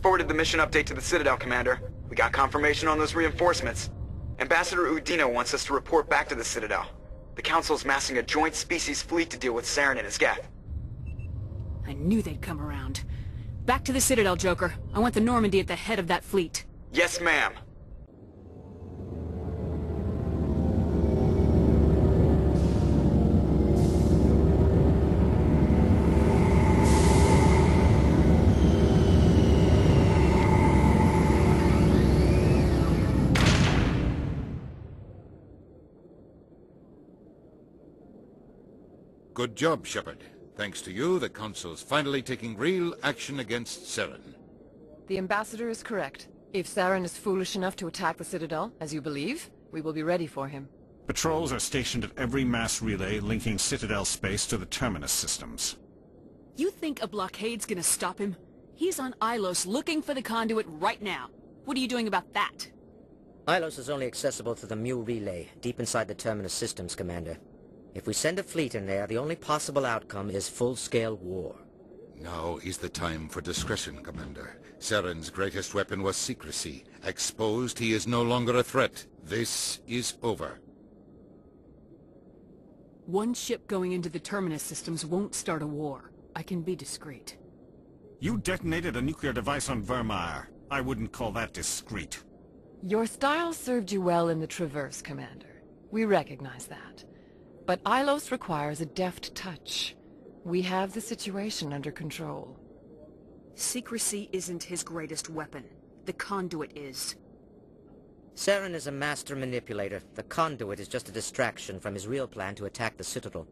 forwarded the mission update to the Citadel, Commander. We got confirmation on those reinforcements. Ambassador Udina wants us to report back to the Citadel. The Council's massing a joint species fleet to deal with Saren and his Geth. I knew they'd come around. Back to the Citadel, Joker. I want the Normandy at the head of that fleet. Yes, ma'am. Good job, Shepard. Thanks to you, the Council's finally taking real action against Saren. The Ambassador is correct. If Saren is foolish enough to attack the Citadel, as you believe, we will be ready for him. Patrols are stationed at every mass relay linking Citadel space to the Terminus systems. You think a blockade's gonna stop him? He's on Ilos looking for the conduit right now. What are you doing about that? Ilos is only accessible to the Mu relay, deep inside the Terminus systems, Commander. If we send a fleet in there, the only possible outcome is full-scale war. Now is the time for discretion, Commander. Saren's greatest weapon was secrecy. Exposed, he is no longer a threat. This is over. One ship going into the Terminus systems won't start a war. I can be discreet. You detonated a nuclear device on Vermeer. I wouldn't call that discreet. Your style served you well in the Traverse, Commander. We recognize that. But Ilos requires a deft touch. We have the situation under control. Secrecy isn't his greatest weapon. The conduit is. Saren is a master manipulator. The conduit is just a distraction from his real plan to attack the Citadel.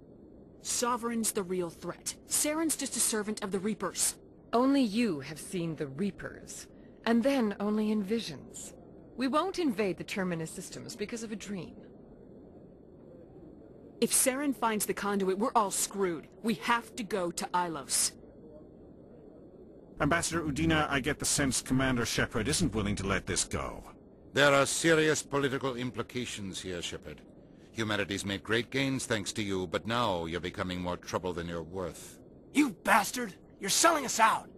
Sovereign's the real threat. Saren's just a servant of the Reapers. Only you have seen the Reapers, and then only in visions. We won't invade the Terminus systems because of a dream. If Saren finds the conduit, we're all screwed. We have to go to Ilos. Ambassador Udina, I get the sense Commander Shepard isn't willing to let this go. There are serious political implications here, Shepard. Humanity's made great gains thanks to you, but now you're becoming more trouble than you're worth. You bastard! You're selling us out!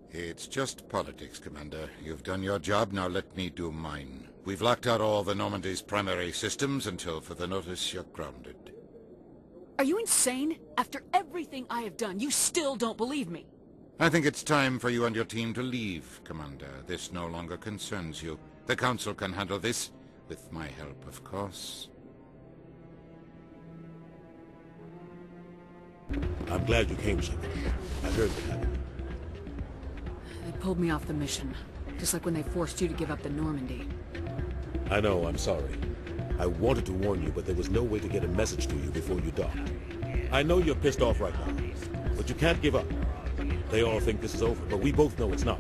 It's just politics, Commander. You've done your job, now let me do mine. We've locked out all the Normandy's primary systems until further notice you're grounded. Are you insane? After everything I have done, you still don't believe me. I think it's time for you and your team to leave, Commander. This no longer concerns you. The Council can handle this, with my help, of course. I'm glad you came, Shepard. I heard what happened. They pulled me off the mission, just like when they forced you to give up the Normandy. I know, I'm sorry. I wanted to warn you, but there was no way to get a message to you before you docked. I know you're pissed off right now, but you can't give up. They all think this is over, but we both know it's not.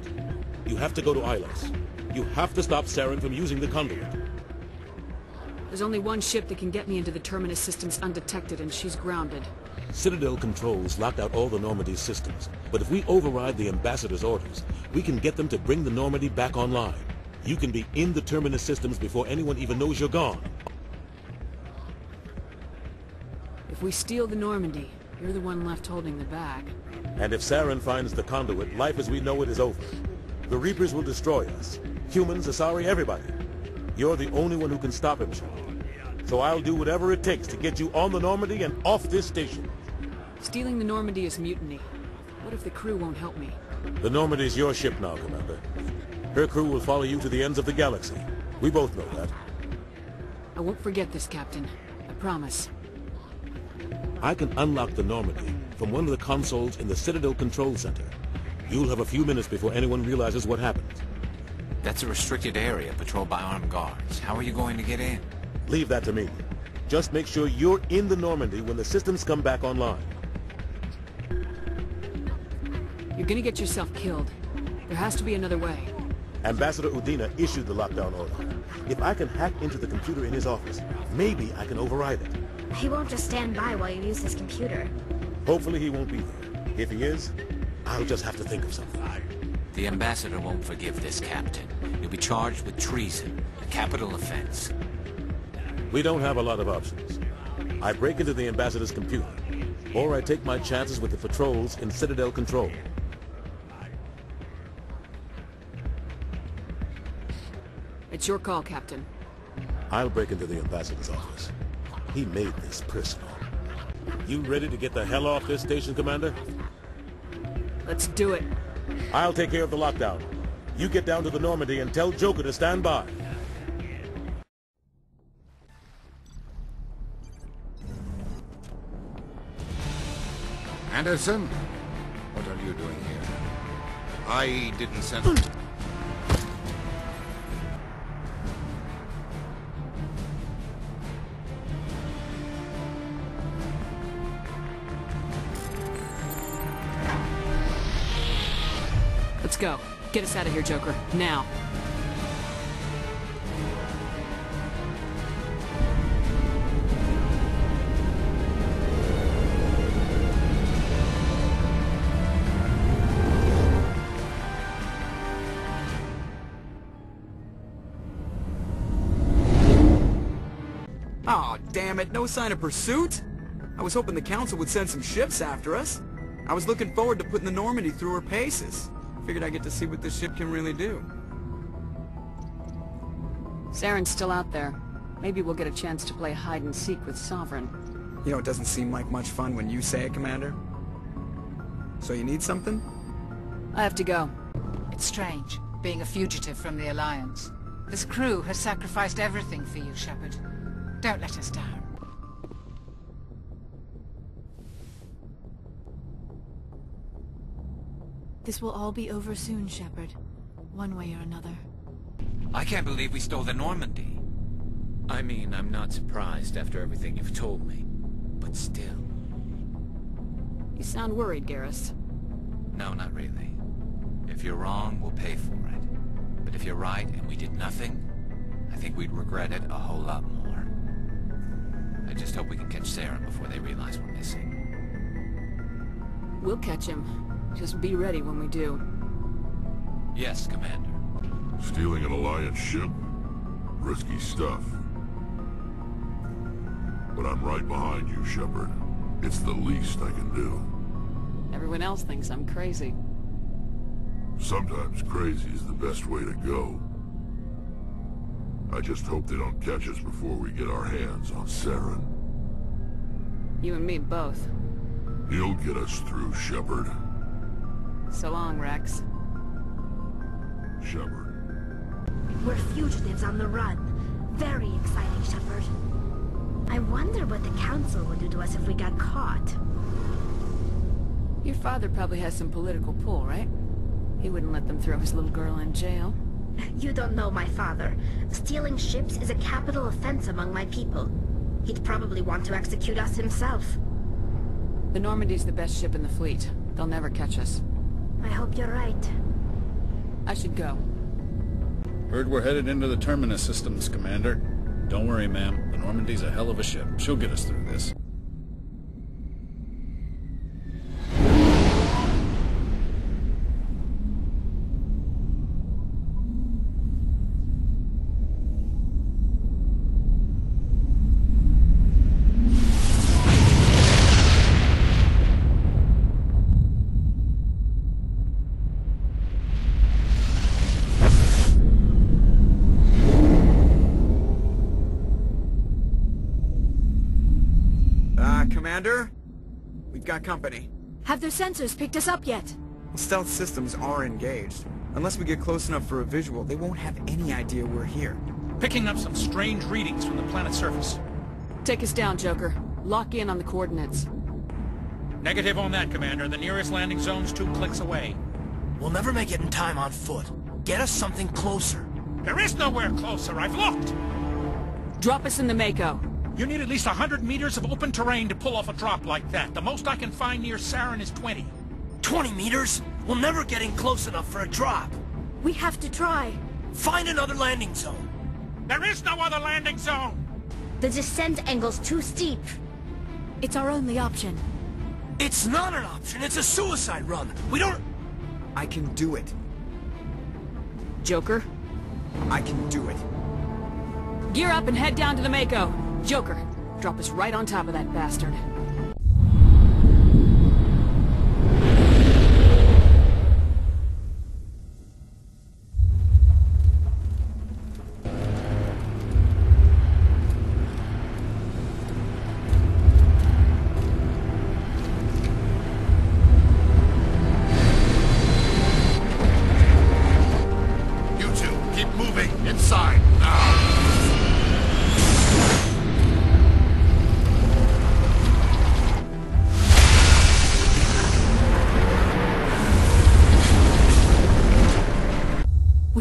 You have to go to Ilos. You have to stop Saren from using the conduit. There's only one ship that can get me into the Terminus systems undetected, and she's grounded. Citadel controls locked out all the Normandy's systems, but if we override the Ambassador's orders, we can get them to bring the Normandy back online. You can be in the Terminus systems before anyone even knows you're gone. If we steal the Normandy, you're the one left holding the bag. And if Saren finds the conduit, life as we know it is over. The Reapers will destroy us. Humans, Asari, everybody. You're the only one who can stop him, Shepard. So I'll do whatever it takes to get you on the Normandy and off this station. Stealing the Normandy is mutiny. What if the crew won't help me? The Normandy's your ship now, Commander. Her crew will follow you to the ends of the galaxy. We both know that. I won't forget this, Captain. I promise. I can unlock the Normandy from one of the consoles in the Citadel Control Center. You'll have a few minutes before anyone realizes what happened. That's a restricted area patrolled by armed guards. How are you going to get in? Leave that to me. Just make sure you're in the Normandy when the systems come back online. You're gonna get yourself killed. There has to be another way. Ambassador Udina issued the lockdown order. If I can hack into the computer in his office, maybe I can override it. He won't just stand by while you use his computer. Hopefully he won't be there. If he is, I'll just have to think of something. The Ambassador won't forgive this, Captain. You'll be charged with treason, a capital offense. We don't have a lot of options. I break into the Ambassador's computer, or I take my chances with the patrols in Citadel Control. It's your call, Captain. I'll break into the ambassador's office. He made this personal. You ready to get the hell off this station, Commander? Let's do it. I'll take care of the lockdown. You get down to the Normandy and tell Joker to stand by. Anderson? What are you doing here? I didn't send... Let's go. Get us out of here, Joker. Now. Aw, damn it, no sign of pursuit? I was hoping the Council would send some ships after us. I was looking forward to putting the Normandy through her paces. Figured I'd get to see what this ship can really do. Saren's still out there. Maybe we'll get a chance to play hide-and-seek with Sovereign. You know, it doesn't seem like much fun when you say it, Commander. So you need something? I have to go. It's strange, being a fugitive from the Alliance. This crew has sacrificed everything for you, Shepard. Don't let us down. This will all be over soon, Shepard. One way or another. I can't believe we stole the Normandy. I mean, I'm not surprised after everything you've told me. But still. You sound worried, Garrus. No, not really. If you're wrong, we'll pay for it. But if you're right and we did nothing, I think we'd regret it a whole lot more. I just hope we can catch Saren before they realize we're missing. We'll catch him. Just be ready when we do. Yes, Commander. Stealing an Alliance ship? Risky stuff. But I'm right behind you, Shepard. It's the least I can do. Everyone else thinks I'm crazy. Sometimes crazy is the best way to go. I just hope they don't catch us before we get our hands on Saren. You and me both. You'll get us through, Shepard. So long, Rex. Shepard. We're fugitives on the run. Very exciting, Shepard. I wonder what the Council would do to us if we got caught. Your father probably has some political pull, right? He wouldn't let them throw his little girl in jail. You don't know my father. Stealing ships is a capital offense among my people. He'd probably want to execute us himself. The Normandy's the best ship in the fleet. They'll never catch us. I hope you're right. I should go. Heard we're headed into the Terminus systems, Commander. Don't worry, ma'am. The Normandy's a hell of a ship. She'll get us through this. Commander? We've got company. Have their sensors picked us up yet? Stealth systems are engaged. Unless we get close enough for a visual, they won't have any idea we're here. Picking up some strange readings from the planet's surface. Take us down, Joker. Lock in on the coordinates. Negative on that, Commander. The nearest landing zone's 2 clicks away. We'll never make it in time on foot. Get us something closer. There is nowhere closer. I've looked. Drop us in the Mako. You need at least 100 meters of open terrain to pull off a drop like that. The most I can find near Saren is 20. 20 meters? We'll never get in close enough for a drop. We have to try. Find another landing zone. There is no other landing zone! The descent angle's too steep. It's our only option. It's not an option. It's a suicide run. We don't... I can do it. Joker? I can do it. Gear up and head down to the Mako. Joker, drop us right on top of that bastard.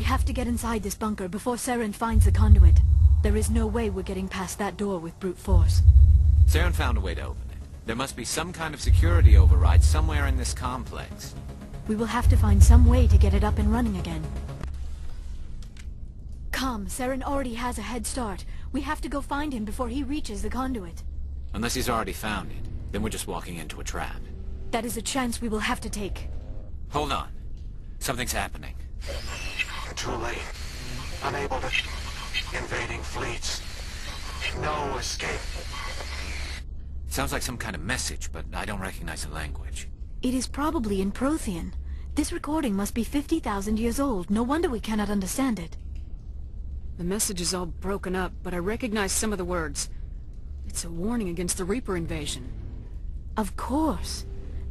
We have to get inside this bunker before Saren finds the conduit. There is no way we're getting past that door with brute force. Saren found a way to open it. There must be some kind of security override somewhere in this complex. We will have to find some way to get it up and running again. Come, Saren already has a head start. We have to go find him before he reaches the conduit. Unless he's already found it, then we're just walking into a trap. That is a chance we will have to take. Hold on. Something's happening. Too late. Unable to... Invading fleets. No escape. Sounds like some kind of message, but I don't recognize the language. It is probably in Prothean. This recording must be 50,000 years old. No wonder we cannot understand it. The message is all broken up, but I recognize some of the words. It's a warning against the Reaper invasion. Of course.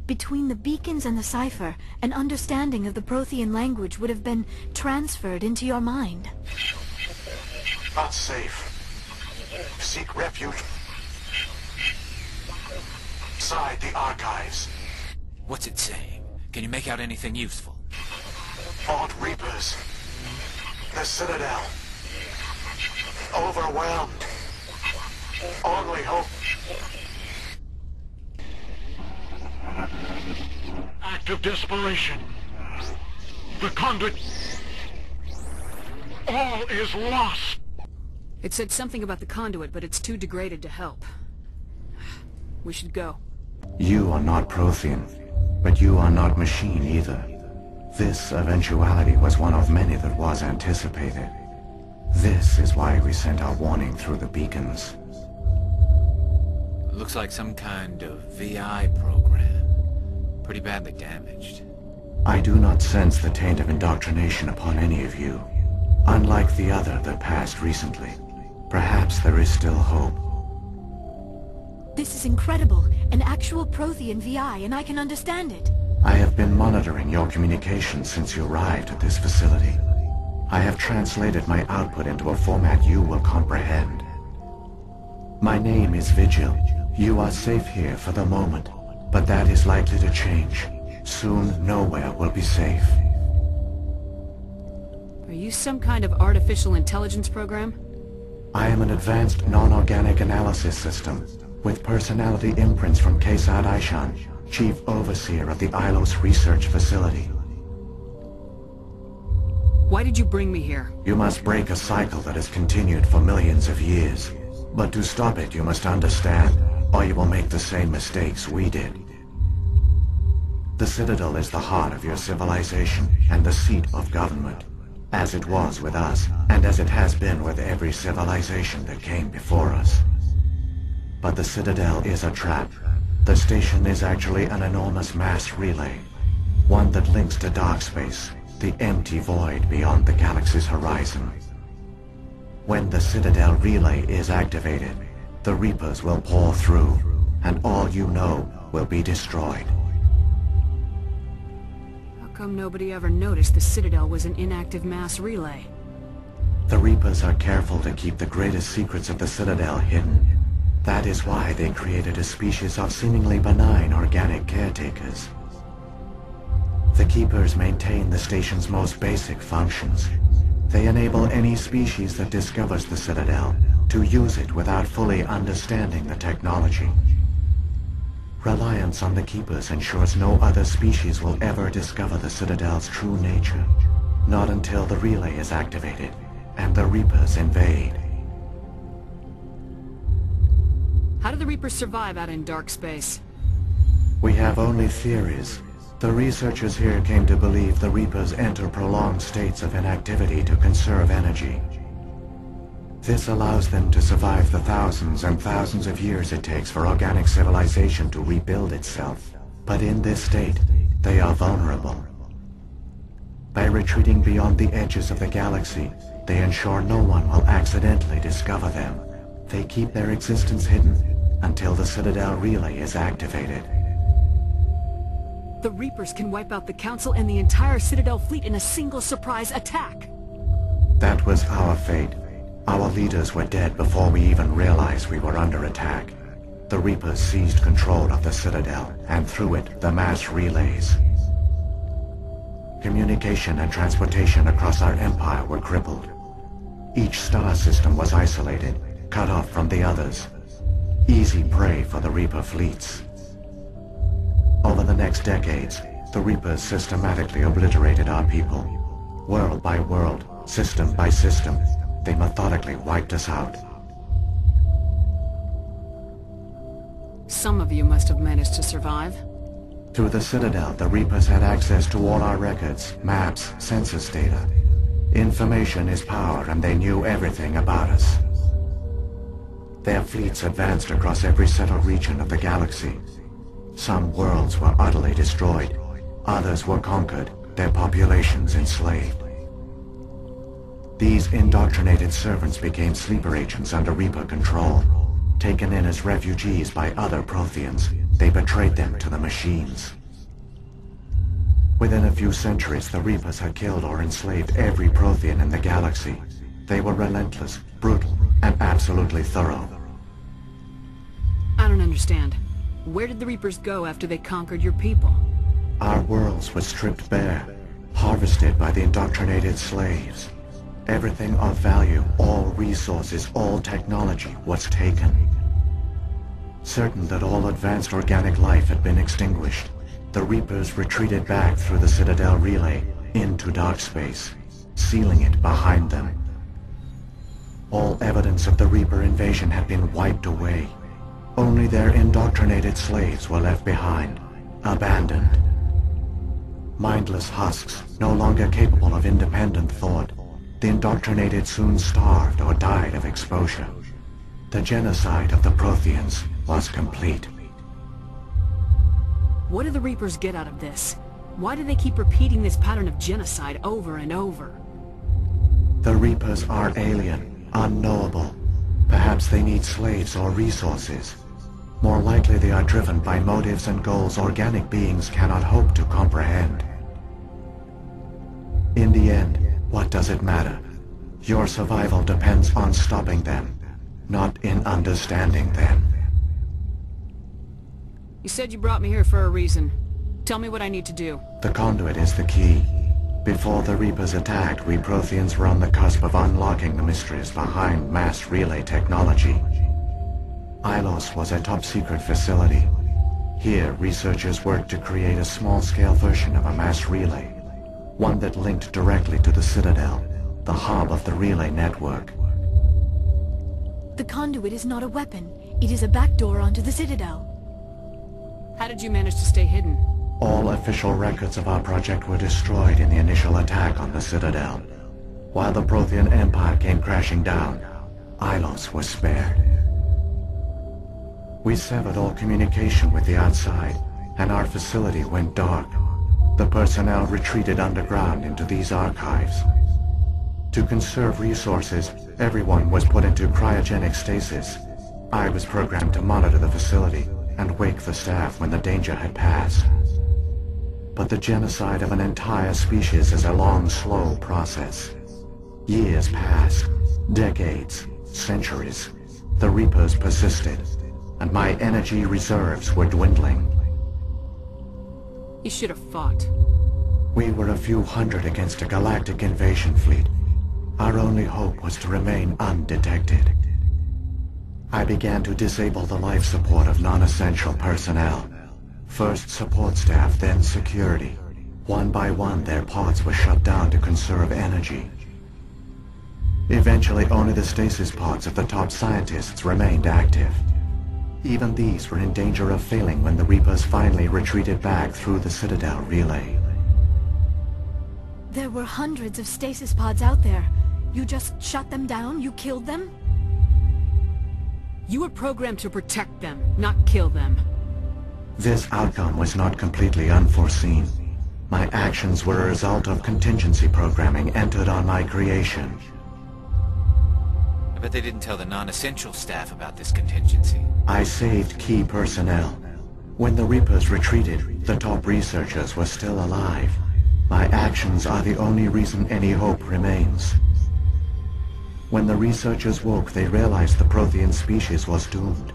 Between the beacons and the cipher, an understanding of the Prothean language would have been transferred into your mind. Not safe. Seek refuge inside the archives. What's it saying? Can you make out anything useful? Fought Reapers. The Citadel. Overwhelmed. Only hope. Act of desperation. The conduit. All is lost. It said something about the conduit, but it's too degraded to help. We should go. You are not Prothean, but you are not machine either. This eventuality was one of many that was anticipated. This is why we sent our warning through the beacons. Looks like some kind of VI program. Pretty badly damaged. I do not sense the taint of indoctrination upon any of you. Unlike the other that passed recently, perhaps there is still hope. This is incredible. An actual Prothean VI, and I can understand it. I have been monitoring your communications since you arrived at this facility. I have translated my output into a format you will comprehend. My name is Vigil. You are safe here for the moment, but that is likely to change. Soon, nowhere will be safe. Are you some kind of artificial intelligence program? I am an advanced non-organic analysis system, with personality imprints from Kesad Aishan, Chief Overseer of the Ilos Research Facility. Why did you bring me here? You must break a cycle that has continued for millions of years. But to stop it, you must understand, or you will make the same mistakes we did. The Citadel is the heart of your civilization and the seat of government, as it was with us, and as it has been with every civilization that came before us. But the Citadel is a trap. The station is actually an enormous mass relay, one that links to dark space, the empty void beyond the galaxy's horizon. When the Citadel relay is activated, the Reapers will pour through, and all you know will be destroyed. How come nobody ever noticed the Citadel was an inactive mass relay? The Reapers are careful to keep the greatest secrets of the Citadel hidden. That is why they created a species of seemingly benign organic caretakers. The Keepers maintain the station's most basic functions. They enable any species that discovers the Citadel to use it without fully understanding the technology. Reliance on the Keepers ensures no other species will ever discover the Citadel's true nature. Not until the relay is activated, and the Reapers invade. How do the Reapers survive out in dark space? We have only theories. The researchers here came to believe the Reapers enter prolonged states of inactivity to conserve energy. This allows them to survive the thousands and thousands of years it takes for organic civilization to rebuild itself. But in this state, they are vulnerable. By retreating beyond the edges of the galaxy, they ensure no one will accidentally discover them. They keep their existence hidden until the Citadel relay is activated. The Reapers can wipe out the Council and the entire Citadel fleet in a single surprise attack. That was our fate. Our leaders were dead before we even realized we were under attack. The Reapers seized control of the Citadel, and through it, the mass relays. Communication and transportation across our empire were crippled. Each star system was isolated, cut off from the others. Easy prey for the Reaper fleets. Over the next decades, the Reapers systematically obliterated our people. World by world, system by system, they methodically wiped us out. Some of you must have managed to survive. Through the Citadel, the Reapers had access to all our records, maps, census data. Information is power, and they knew everything about us. Their fleets advanced across every settled region of the galaxy. Some worlds were utterly destroyed. Others were conquered, their populations enslaved. These indoctrinated servants became sleeper agents under Reaper control. Taken in as refugees by other Protheans, they betrayed them to the machines. Within a few centuries, the Reapers had killed or enslaved every Prothean in the galaxy. They were relentless, brutal, and absolutely thorough. I don't understand. Where did the Reapers go after they conquered your people? Our worlds were stripped bare, harvested by the indoctrinated slaves. Everything of value, all resources, all technology was taken. Certain that all advanced organic life had been extinguished, the Reapers retreated back through the Citadel relay into dark space, sealing it behind them. All evidence of the Reaper invasion had been wiped away. Only their indoctrinated slaves were left behind, abandoned. Mindless husks, no longer capable of independent thought, the indoctrinated soon starved or died of exposure. The genocide of the Protheans was complete. What do the Reapers get out of this? Why do they keep repeating this pattern of genocide over and over? The Reapers are alien, unknowable. Perhaps they need slaves or resources. More likely they are driven by motives and goals organic beings cannot hope to comprehend. In the end, what does it matter? Your survival depends on stopping them, not in understanding them. You said you brought me here for a reason. Tell me what I need to do. The conduit is the key. Before the Reapers attacked, we Protheans were on the cusp of unlocking the mysteries behind mass relay technology. Ilos was a top-secret facility. Here, researchers worked to create a small-scale version of a mass relay, one that linked directly to the Citadel, the hub of the relay network. The conduit is not a weapon. It is a backdoor onto the Citadel. How did you manage to stay hidden? All official records of our project were destroyed in the initial attack on the Citadel. While the Prothean Empire came crashing down, Ilos was spared. We severed all communication with the outside, and our facility went dark. The personnel retreated underground into these archives. To conserve resources, everyone was put into cryogenic stasis. I was programmed to monitor the facility and wake the staff when the danger had passed. But the genocide of an entire species is a long, slow process. Years passed, decades, centuries. The Reapers persisted, and my energy reserves were dwindling. You should have fought. We were a few hundred against a galactic invasion fleet. Our only hope was to remain undetected. I began to disable the life support of non-essential personnel. First support staff, then security. One by one, their pods were shut down to conserve energy. Eventually, only the stasis pods of the top scientists remained active. Even these were in danger of failing when the Reapers finally retreated back through the Citadel relay. There were hundreds of stasis pods out there. You just shut them down? You killed them? You were programmed to protect them, not kill them. This outcome was not completely unforeseen. My actions were a result of contingency programming entered on my creation. I bet they didn't tell the non-essential staff about this contingency. I saved key personnel. When the Reapers retreated, the top researchers were still alive. My actions are the only reason any hope remains. When the researchers woke, they realized the Prothean species was doomed.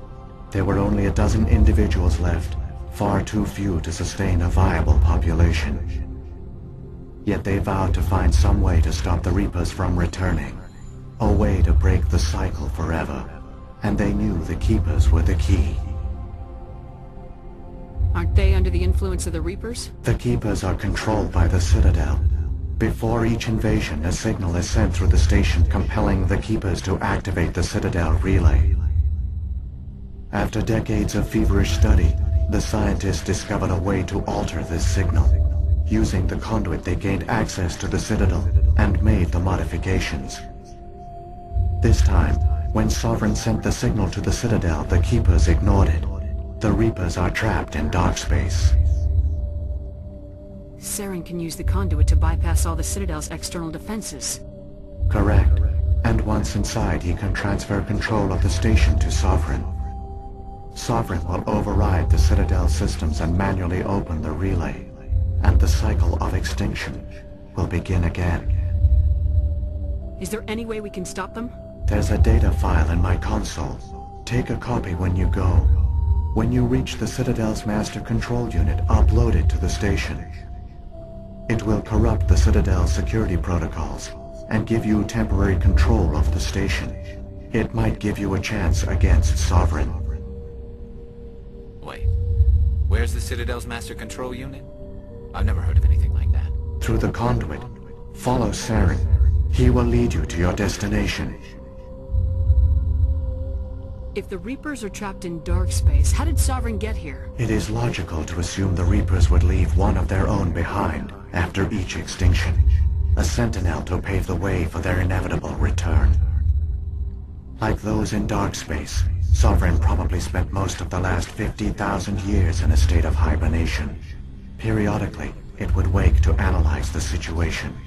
There were only a dozen individuals left, far too few to sustain a viable population. Yet they vowed to find some way to stop the Reapers from returning. A way to break the cycle forever. And they knew the Keepers were the key. Aren't they under the influence of the Reapers? The Keepers are controlled by the Citadel. Before each invasion, a signal is sent through the station compelling the Keepers to activate the Citadel relay. After decades of feverish study, the scientists discovered a way to alter this signal. Using the conduit, they gained access to the Citadel and made the modifications. This time, when Sovereign sent the signal to the Citadel, the Keepers ignored it. The Reapers are trapped in dark space. Saren can use the conduit to bypass all the Citadel's external defenses. Correct. And once inside, he can transfer control of the station to Sovereign. Sovereign will override the Citadel systems and manually open the relay. And the cycle of extinction will begin again. Is there any way we can stop them? There's a data file in my console. Take a copy when you go. When you reach the Citadel's master control unit, upload it to the station. It will corrupt the Citadel's security protocols and give you temporary control of the station. It might give you a chance against Sovereign. Wait, where's the Citadel's master control unit? I've never heard of anything like that. Through the conduit, follow Saren. He will lead you to your destination. If the Reapers are trapped in dark space, how did Sovereign get here? It is logical to assume the Reapers would leave one of their own behind after each extinction. A sentinel to pave the way for their inevitable return. Like those in dark space, Sovereign probably spent most of the last 50,000 years in a state of hibernation. Periodically, it would wake to analyze the situation.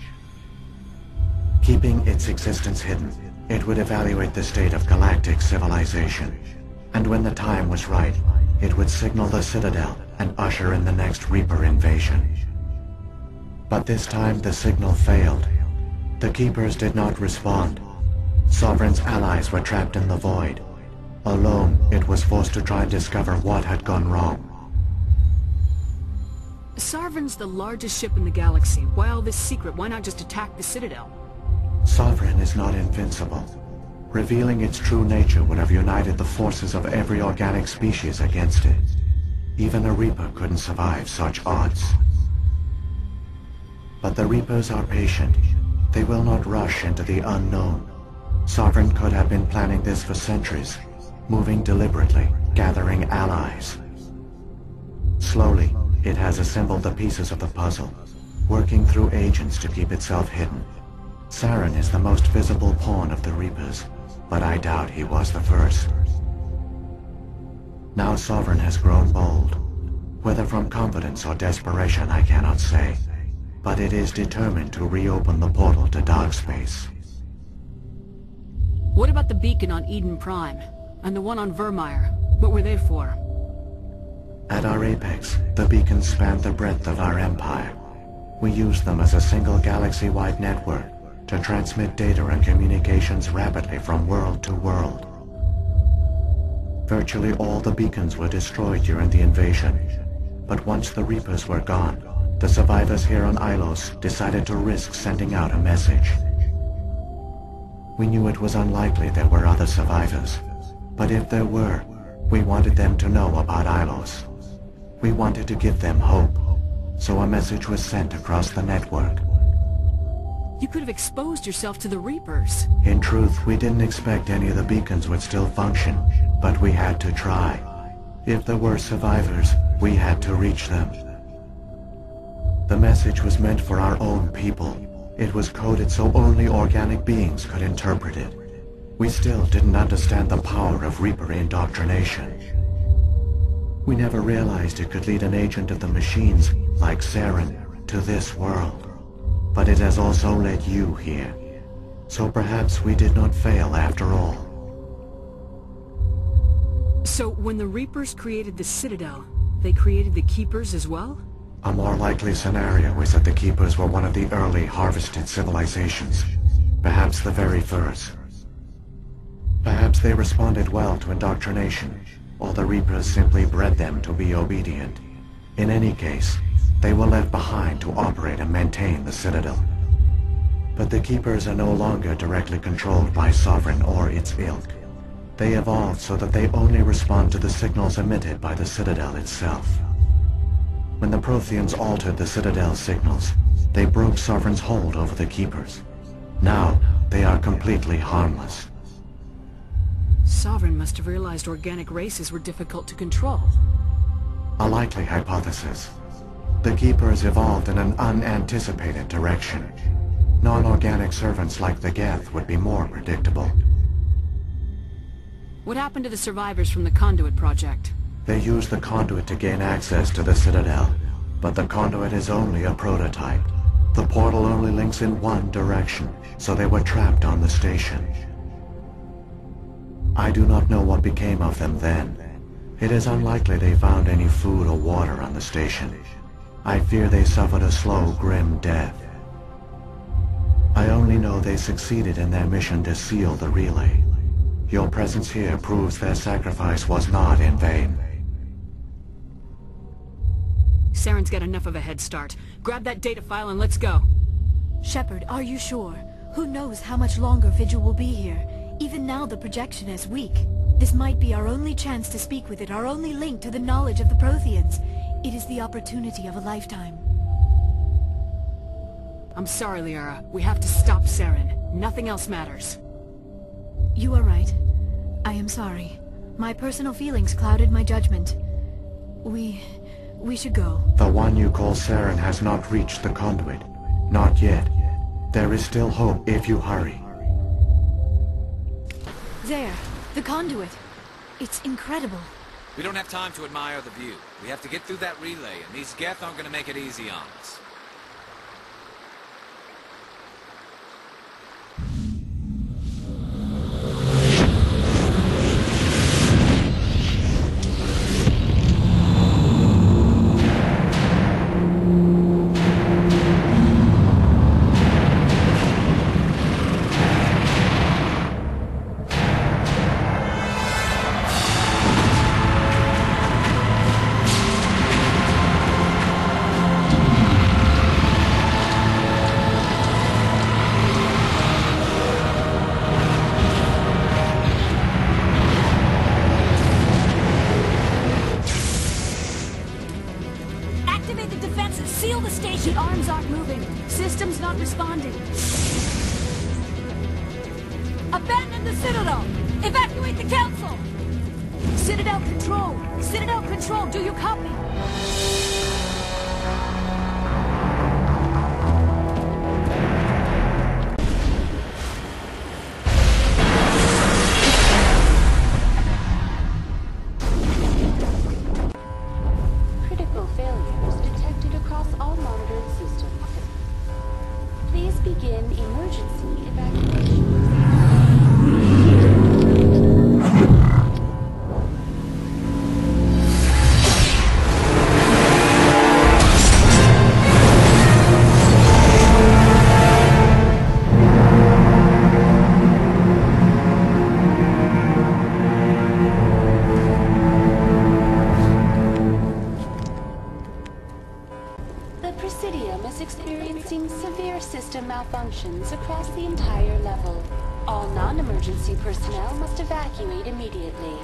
Keeping its existence hidden, it would evaluate the state of galactic civilization. And when the time was right, it would signal the Citadel and usher in the next Reaper invasion. But this time the signal failed. The Keepers did not respond. Sovereign's allies were trapped in the void. Alone, it was forced to try and discover what had gone wrong. Sovereign's the largest ship in the galaxy. Why all this secret? Why not just attack the Citadel? Sovereign is not invincible. Revealing its true nature would have united the forces of every organic species against it. Even a Reaper couldn't survive such odds. But the Reapers are patient. They will not rush into the unknown. Sovereign could have been planning this for centuries, moving deliberately, gathering allies. Slowly, it has assembled the pieces of the puzzle, working through agents to keep itself hidden. Saren is the most visible pawn of the Reapers, but I doubt he was the first. Now Sovereign has grown bold. Whether from confidence or desperation, I cannot say. But it is determined to reopen the portal to dark space. What about the beacon on Eden Prime? And the one on Vermeer? What were they for? At our apex, the beacons spanned the breadth of our empire. We used them as a single galaxy-wide network to transmit data and communications rapidly from world to world. Virtually all the beacons were destroyed during the invasion, but once the Reapers were gone, the survivors here on Ilos decided to risk sending out a message. We knew it was unlikely there were other survivors, but if there were, we wanted them to know about Ilos. We wanted to give them hope, so a message was sent across the network. You could have exposed yourself to the Reapers. In truth, we didn't expect any of the beacons would still function, but we had to try. If there were survivors, we had to reach them. The message was meant for our own people. It was coded so only organic beings could interpret it. We still didn't understand the power of Reaper indoctrination. We never realized it could lead an agent of the machines, like Saren, to this world. But it has also led you here. So perhaps we did not fail after all. So when the Reapers created the Citadel, they created the Keepers as well? A more likely scenario is that the Keepers were one of the early harvested civilizations. Perhaps the very first. Perhaps they responded well to indoctrination, or the Reapers simply bred them to be obedient. In any case, They were left behind to operate and maintain the Citadel. But the Keepers are no longer directly controlled by Sovereign or its ilk. They evolved so that they only respond to the signals emitted by the Citadel itself. When the Protheans altered the Citadel's signals, they broke Sovereign's hold over the Keepers. Now, they are completely harmless. Sovereign must have realized organic races were difficult to control. A likely hypothesis. The Keepers evolved in an unanticipated direction. Non-organic servants like the Geth would be more predictable. What happened to the survivors from the Conduit project? They used the Conduit to gain access to the Citadel, but the Conduit is only a prototype. The portal only links in one direction, so they were trapped on the station. I do not know what became of them then. It is unlikely they found any food or water on the station. I fear they suffered a slow, grim death. I only know they succeeded in their mission to seal the relay. Your presence here proves their sacrifice was not in vain. Saren's got enough of a head start. Grab that data file and let's go. Shepard, are you sure? Who knows how much longer Vigil will be here? Even now the projection is weak. This might be our only chance to speak with it, our only link to the knowledge of the Protheans. It is the opportunity of a lifetime. I'm sorry, Liara. We have to stop Saren. Nothing else matters. You are right. I am sorry. My personal feelings clouded my judgment. We should go. The one you call Saren has not reached the Conduit. Not yet. There is still hope if you hurry. There, the Conduit. It's incredible. We don't have time to admire the view. We have to get through that relay, and these Geth aren't gonna make it easy on us. Seal the station! The arms aren't moving. Systems not responding. Abandon the Citadel! Evacuate the Council! Citadel Control! Citadel Control, do you copy? Critical failures detected across all monitored systems. Please begin emergency evacuation. Malfunctions across the entire level. All non-emergency personnel must evacuate immediately.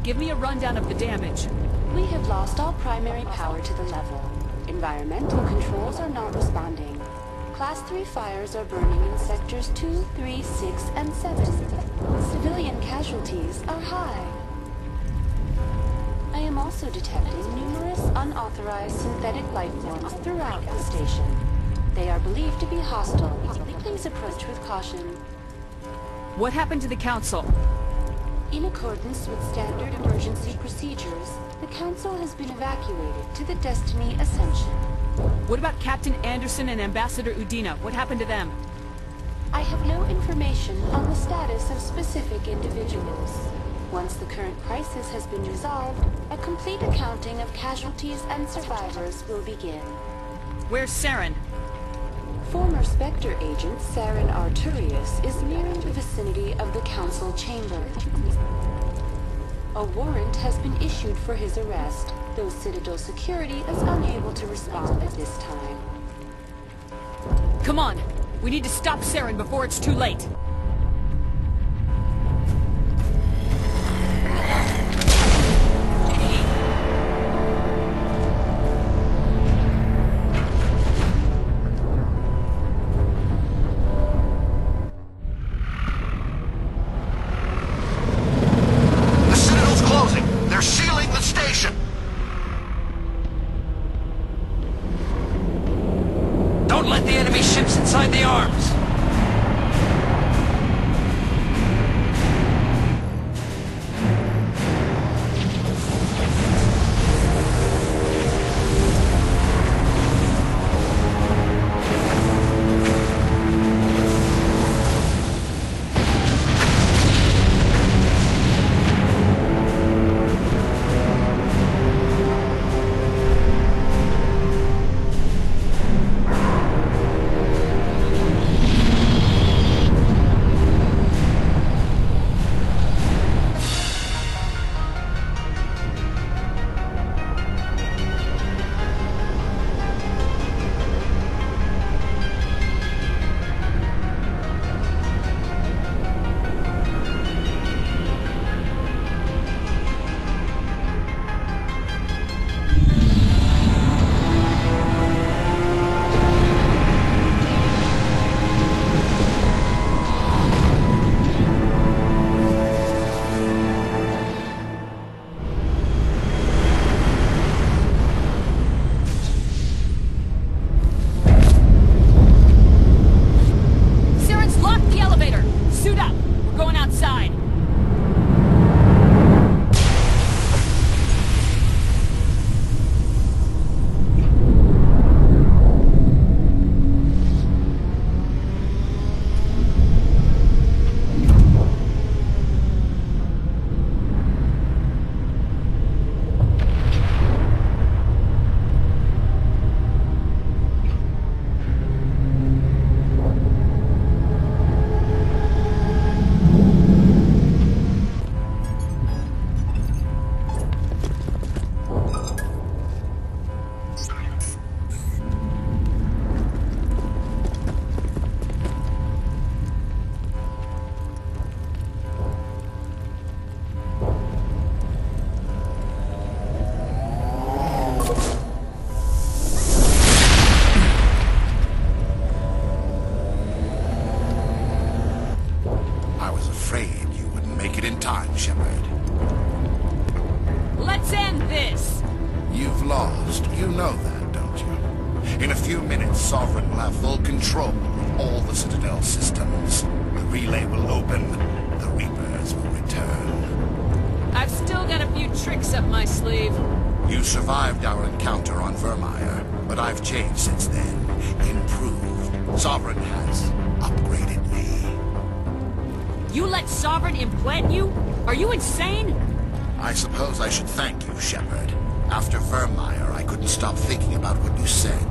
Give me a rundown of the damage. We have lost all primary power to the level. Environmental controls are not responding. Class 3 fires are burning in sectors 2, 3, 6, and 7. Civilian casualties are high. I am also detecting numerous unauthorized synthetic life forms throughout the station. They are believed to be hostile. Please approach with caution. What happened to the Council? In accordance with standard emergency procedures, the Council has been evacuated to the Destiny Ascension. What about Captain Anderson and Ambassador Udina? What happened to them? I have no information on the status of specific individuals. Once the current crisis has been resolved, a complete accounting of casualties and survivors will begin. Where's Saren? Former Spectre agent Saren Arturius is nearing the vicinity of the Council chamber. A warrant has been issued for his arrest. though Citadel security is unable to respond at this time. Come on! We need to stop Saren before it's too late! The Citadel's closing! They're sealing the station! Don't let the enemy ships inside the arms! In a few minutes, Sovereign will have full control of all the Citadel systems. The relay will open. The Reapers will return. I've still got a few tricks up my sleeve. You survived our encounter on Vermeer, but I've changed since then. Improved. Sovereign has upgraded me. You let Sovereign implant you? Are you insane? I suppose I should thank you, Shepard. After Vermeer, I couldn't stop thinking about what you said.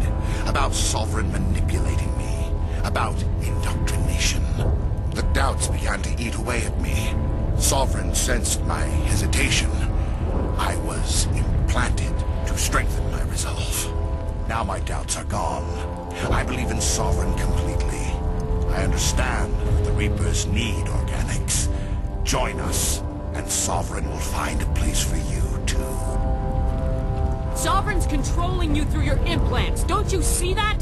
About Sovereign manipulating me. About indoctrination. The doubts began to eat away at me. Sovereign sensed my hesitation. I was implanted to strengthen my resolve. Now my doubts are gone. I believe in Sovereign completely. I understand the Reapers need organics. Join us, and Sovereign will find a place for you, too. Sovereign's controlling you through your implants. Don't you see that?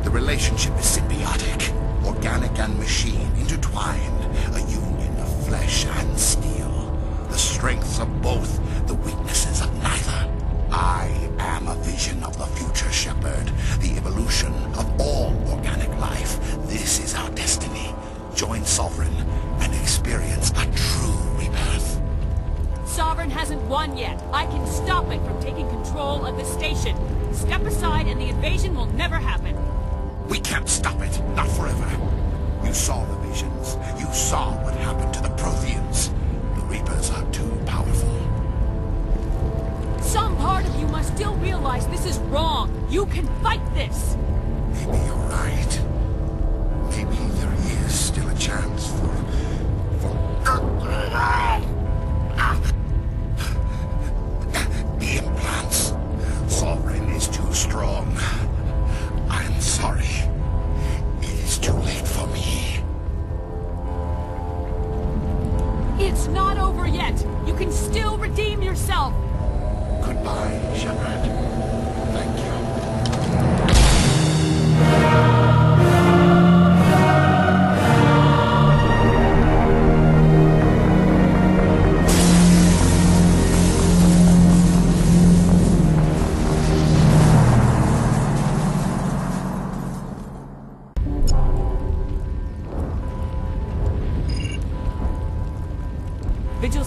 The relationship is symbiotic. Organic and machine intertwined. A union of flesh and steel. The strengths of both, the weaknesses of neither. I am a vision of the future, Shepard. The evolution of all organic life. This is our destiny. Join Sovereign and experience a true rebirth. Sovereign hasn't won yet. I can stop it from taking control of the station. Step aside and the invasion will never happen. We can't stop it. Not forever. You saw the visions. You saw what happened to the Protheans. The Reapers are too powerful. Some part of you must still realize this is wrong. You can fight this. Maybe you're right. Maybe there is still a chance for...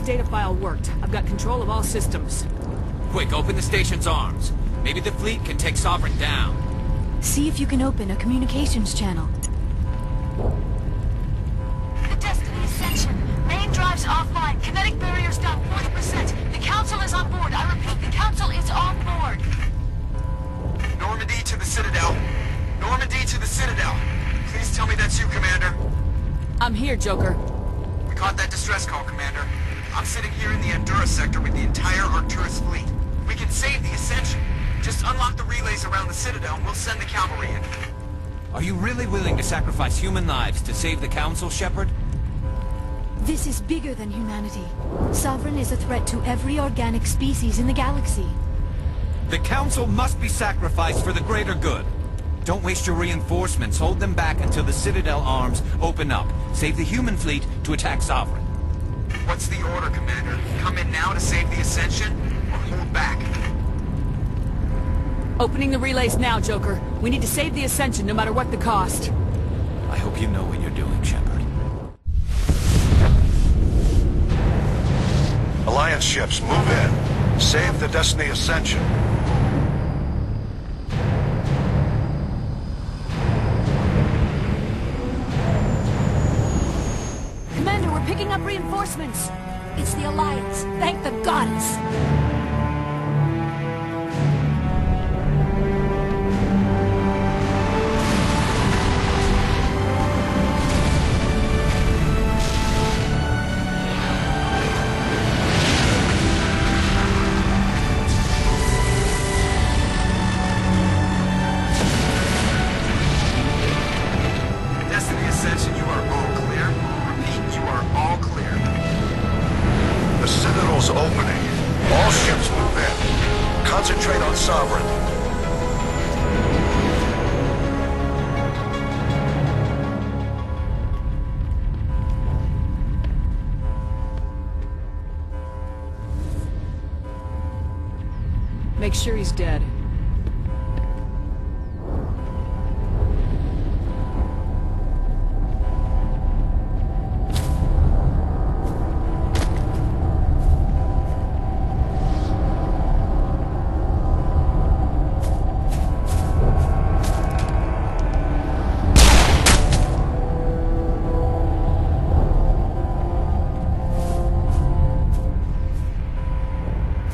data file worked. I've got control of all systems. Quick, open the station's arms. Maybe the fleet can take Sovereign down. See if you can open a communications channel. The Destiny Ascension. Main drives offline. Kinetic barriers down 40%. The Council is on board. I repeat, the Council is on board. Normandy to the Citadel. Normandy to the Citadel. Please tell me that's you, Commander. I'm here, Joker. We caught that distress call, Commander. I'm sitting here in the Endura sector with the entire Arcturus fleet. We can save the Ascension. Just unlock the relays around the Citadel and we'll send the cavalry in. Are you really willing to sacrifice human lives to save the Council, Shepard? This is bigger than humanity. Sovereign is a threat to every organic species in the galaxy. The Council must be sacrificed for the greater good. Don't waste your reinforcements. Hold them back until the Citadel arms open up. Save the human fleet to attack Sovereign. What's the order, Commander? Come in now to save the Ascension, or hold back? Opening the relays now, Joker. We need to save the Ascension no matter what the cost. I hope you know what you're doing, Shepard. Alliance ships, move in. Save the Destiny Ascension. Commander, we're picking up reinforcements. It's the Alliance. Thank the gods. Destiny Ascension, you are all clear. Repeat, you are all clear. The Citadel's opening. All ships move in. Concentrate on Sovereign. Make sure he's dead.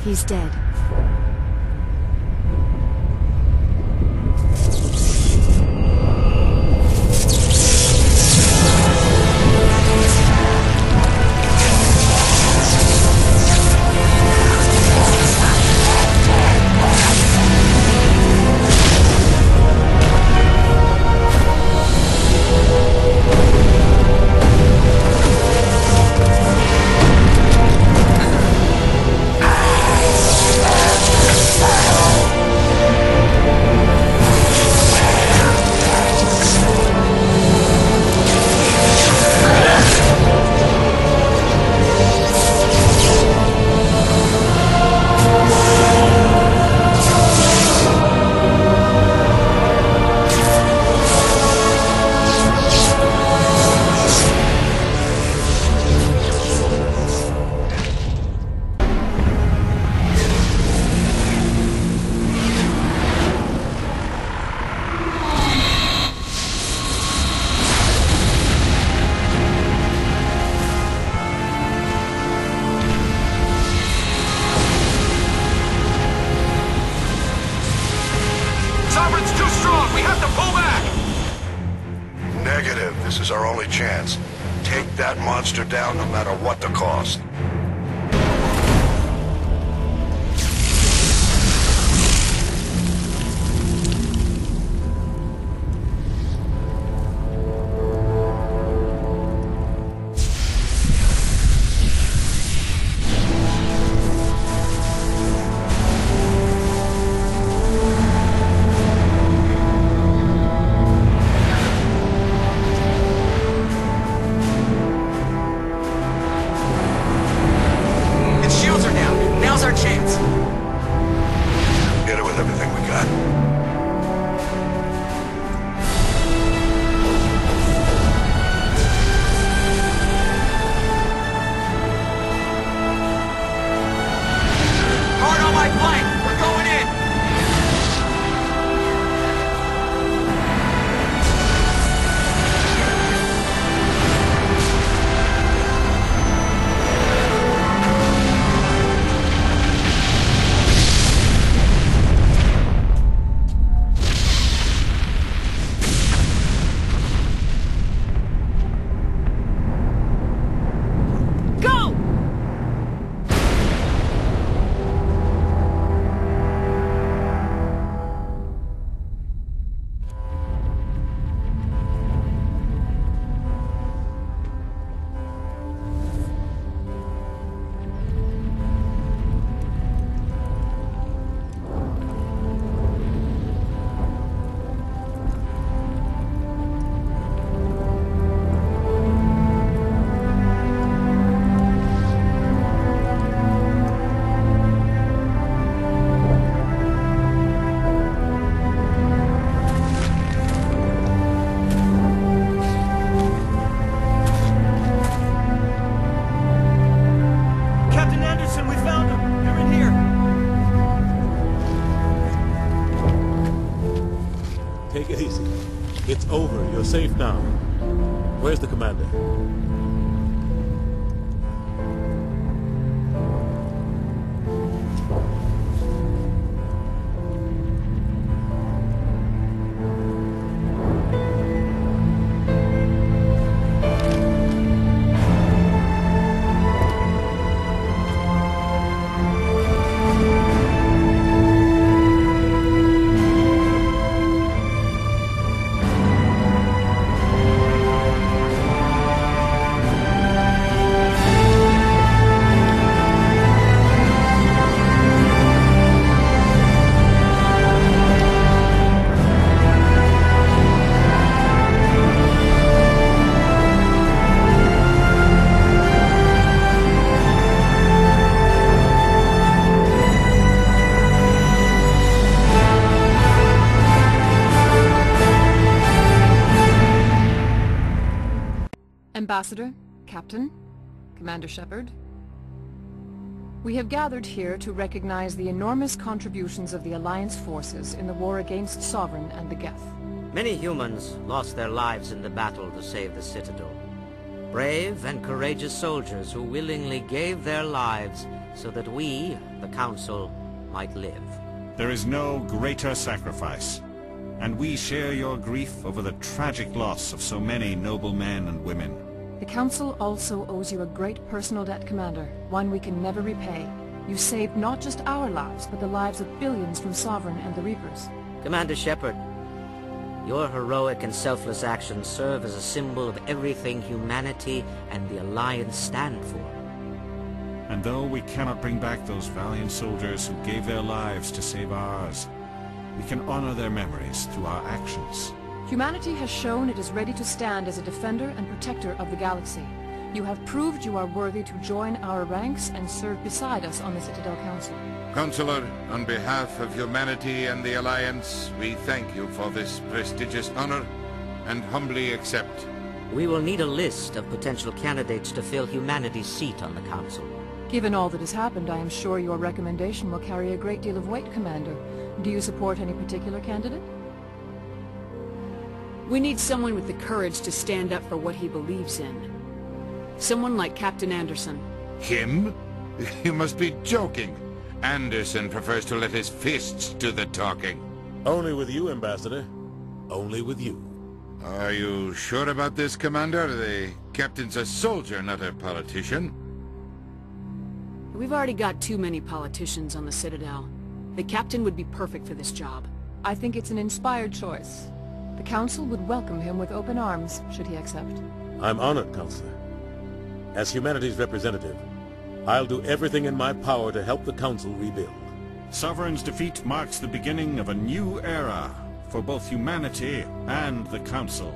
He's dead. Sovereign's too strong! We have to pull back! Negative. This is our only chance. Take that monster down no matter what the cost. It's over. You're safe now. Where's the commander? Ambassador, Captain, Commander Shepard. We have gathered here to recognize the enormous contributions of the Alliance forces in the war against Sovereign and the Geth. Many humans lost their lives in the battle to save the Citadel. Brave and courageous soldiers who willingly gave their lives so that we, the Council, might live. There is no greater sacrifice, and we share your grief over the tragic loss of so many noble men and women. The Council also owes you a great personal debt, Commander, one we can never repay. You saved not just our lives, but the lives of billions from Sovereign and the Reapers. Commander Shepard, your heroic and selfless actions serve as a symbol of everything humanity and the Alliance stand for. And though we cannot bring back those valiant soldiers who gave their lives to save ours, we can honor their memories through our actions. Humanity has shown it is ready to stand as a defender and protector of the galaxy. You have proved you are worthy to join our ranks and serve beside us on the Citadel Council. Counselor, on behalf of humanity and the Alliance, we thank you for this prestigious honor and humbly accept. We will need a list of potential candidates to fill humanity's seat on the Council. Given all that has happened, I am sure your recommendation will carry a great deal of weight, Commander. Do you support any particular candidate? We need someone with the courage to stand up for what he believes in. Someone like Captain Anderson. Him? You must be joking. Anderson prefers to let his fists do the talking. Only with you, Ambassador. Only with you. Are you sure about this, Commander? The captain's a soldier, not a politician. We've already got too many politicians on the Citadel. The captain would be perfect for this job. I think it's an inspired choice. The Council would welcome him with open arms, should he accept. I'm honored, Counselor. As humanity's representative, I'll do everything in my power to help the Council rebuild. Sovereign's defeat marks the beginning of a new era for both humanity and the Council.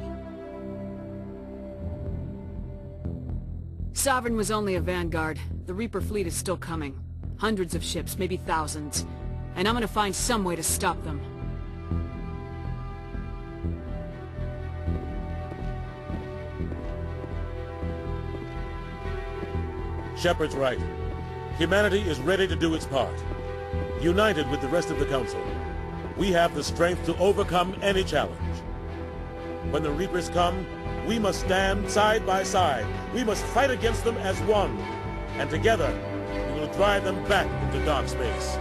Sovereign was only a vanguard. The Reaper fleet is still coming. Hundreds of ships, maybe thousands. And I'm gonna find some way to stop them. Shepard's right. Humanity is ready to do its part. United with the rest of the Council, we have the strength to overcome any challenge. When the Reapers come, we must stand side by side. We must fight against them as one. And together, we will drive them back into dark space.